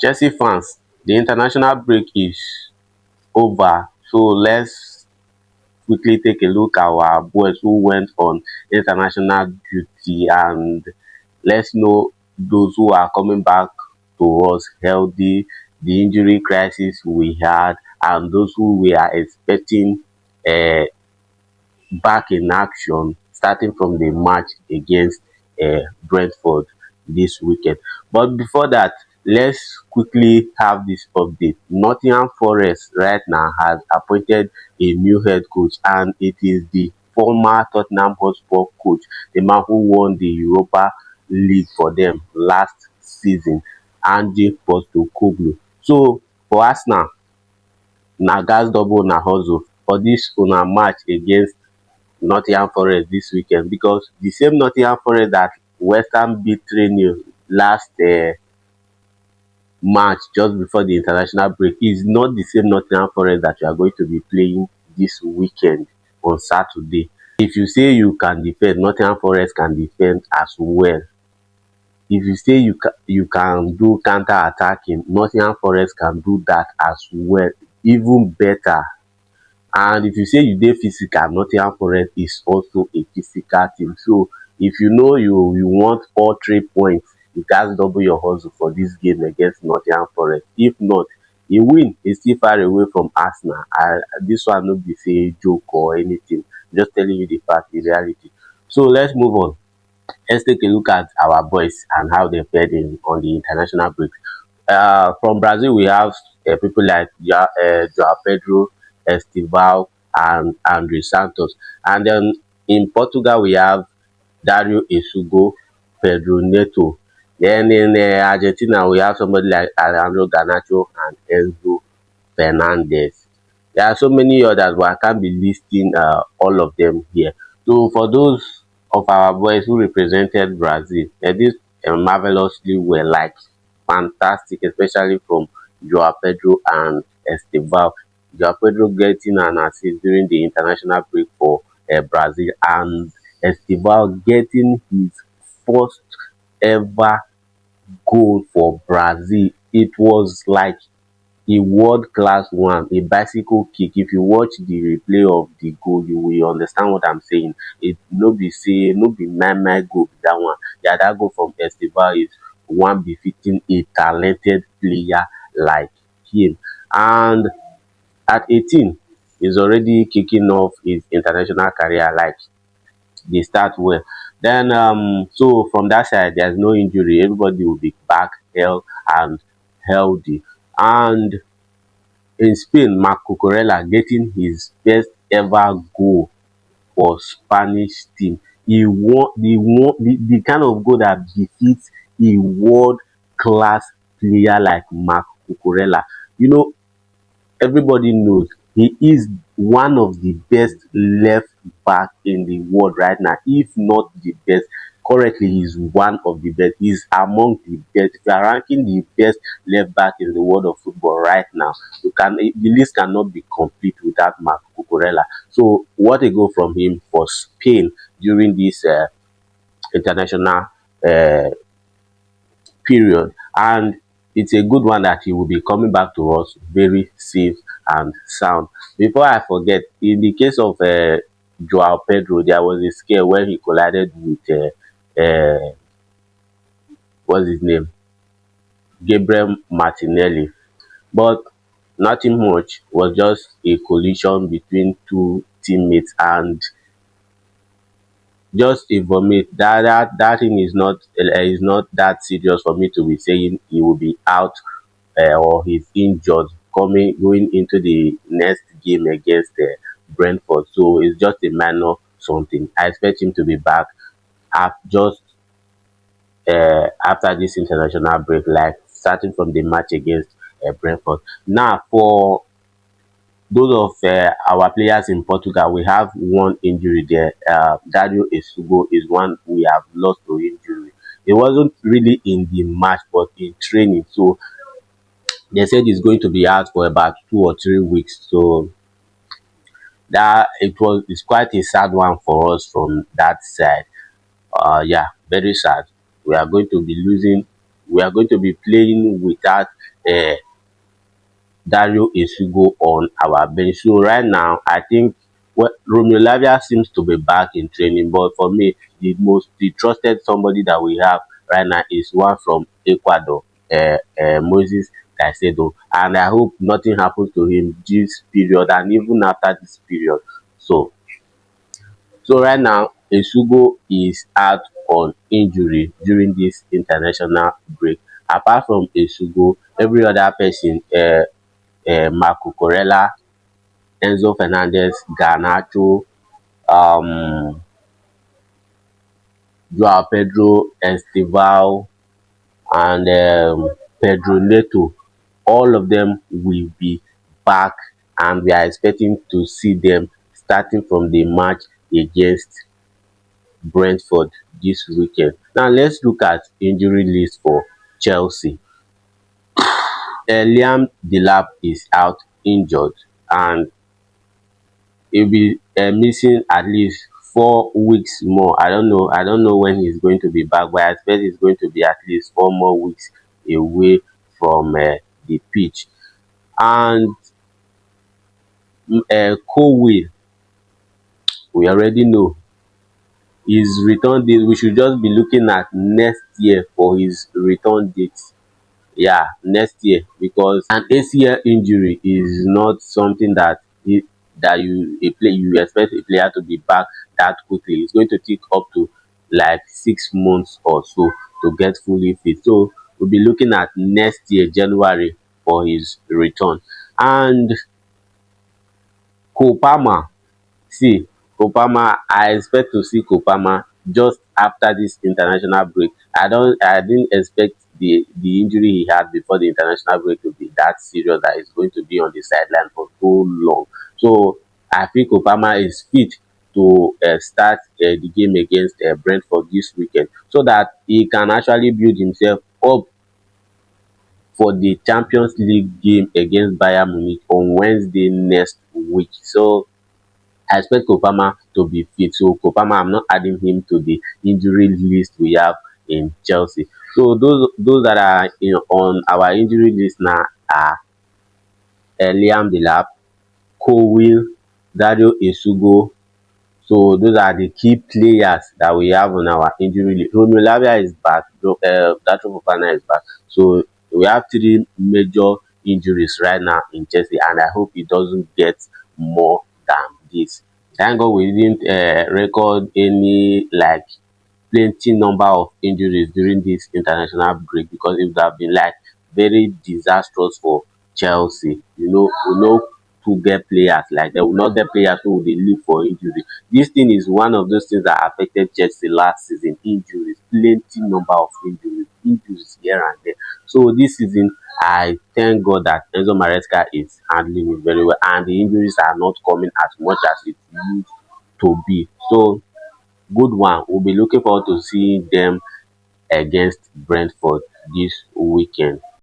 Chelsea fans, the international break is over, so let's quickly take a look at our boys who went on international duty, and let's know those who are coming back to us healthy, the injury crisis we had, and those who we are expecting uh, back in action starting from the match against Brentford this weekend. But before that, let's quickly have this update. Nottingham Forest right now has appointed a new head coach, and it is the former Tottenham Hotspur coach, the man who won the Europa League for them last season, Ange Postecoglou. So for Arsenal, na gas double na hustle for dis una match against Nottingham Forest this weekend, because the same Nottingham Forest that West Ham beat 3-0 last match just before the international break is not the same Nottingham Forest that you are going to be playing this weekend on Saturday. If you say you can defend, Nottingham Forest can defend as well. If you say you can do counter attacking, Nottingham Forest can do that as well, even better. And if you say you dey physical, Nottingham Forest is also a physical team. So if you know you want all 3 points, you gats double your hustle for this game against Nottingham Forest. If not, a win is still far away from Arsenal. This one no be say joke or anything, just telling you the fact, the reality. So let's move on. Let's take a look at our boys and how they fared in on the international break. From Brazil, we have people like Joao Pedro, Estival, and Andre Santos. And then in Portugal, we have Dario Esugo, Pedro Neto. Then in Argentina, we have somebody like Alejandro Garnacho and Enzo Fernandez. There are so many others, but I can't be listing all of them here. So for those of our boys who represented Brazil, they did marvelously well, like fantastic, especially from Joao Pedro and Esteval. Joao Pedro getting an assist during the international break for Brazil, and Esteval getting his first ever goal for Brazil. It was like a world class one, a bicycle kick. If you watch the replay of the goal, you will understand what I'm saying. It no be say no be my goal be that one. Yeah, that goal from Esteban is one befitting a talented player like him. And at 18, he's already kicking off his international career like they start well. Then so from that side, there's no injury. Everybody will be back and healthy. And in Spain, Marc Cucurella getting his first ever goal for Spanish team. He won the kind of goal that befits a world class player like Marc Cucurella. You know, everybody knows he is one of the best left back in the world right now, if not the best. Currently, he's one of the best. He's among the best. If you are ranking the best left back in the world of football right now, the list cannot be complete without Marc Cucurella. So, what a goal from him for Spain during this international uh, period. And it's a good one that he will be coming back to us very safe and sound. Before I forget, in the case of Joao Pedro, there was a scare when he collided with what's his name, Gabriel Martinelli, but nothing much. Was just a collision between two teammates, and just a vomit. That thing is not that serious for me to be saying he will be out or he's injured coming going into the next game against Brentford. So it's just a minor something. I expect him to be back just after this international break, like starting from the match against Brentford. Now, for those of our players in Portugal, we have one injury there. Dario Esugo is one we have lost to injury. It wasn't really in the match, but in training. So they said he's going to be out for about 2 or 3 weeks. So it's quite a sad one for us from that side. Yeah, very sad. We are going to be losing. We are going to be playing without Dario Esugo on our bench. So right now, I think Romeo Lavia seems to be back in training, but for me, the trusted somebody that we have right now is one from Ecuador, Moses Caicedo, and I hope nothing happens to him this period and even after this period. So right now, Esugo is out on injury during this international break. Apart from Esugo, every other person, Marco Corella, Enzo Fernandez, Garnacho, um, Joao Pedro, Estival, and Pedro Neto, all of them will be back, and we are expecting to see them starting from the match against Brentford this weekend. Now let's look at injury list for Chelsea. Liam Delap is out injured, and he'll be missing at least 4 weeks more. I don't know when he's going to be back, but I expect he's going to be at least 4 more weeks away from the pitch. And Colwill, we already know his return date. We should just be looking at next year for his return date. Yeah, next year, because an ACL injury is not something that you expect a player to be back that quickly. It's going to take up to like 6 months or so to get fully fit. So we'll be looking at next year January for his return. And Kopama, see, Kopama, I expect to see Kopama just after this international break. I didn't expect the injury he had before the international break to be that serious, that he's going to be on the sideline for so long. So I think Kopama is fit to start the game against Brentford this weekend, so that he can actually build himself up for the Champions League game against Bayern Munich on Wednesday next week. So I expect Kopama to be fit. So Kopama, I'm not adding him to the injury list we have in Chelsea. So those that are on our injury list now are Liam Delap, Colwill, Dario Esugo. So those are the key players that we have on our injury list. Romeo Lavia is back. Dato Fofana is back. So we have three major injuries right now in Chelsea, and I hope it doesn't get more than this. Thank God we didn't record any like plenty number of injuries during this international break, because it would have been like very disastrous for Chelsea. We know to get players like that. We not get players who dey leave for injury. This thing is one of those things that affected Chelsea last season. Injuries, plenty number of injuries here and there. So this season, I thank God that Enzo Maresca is handling it very well, and the injuries are not coming as much as it used to be. So good one. We'll be looking forward to seeing them against Brentford this weekend.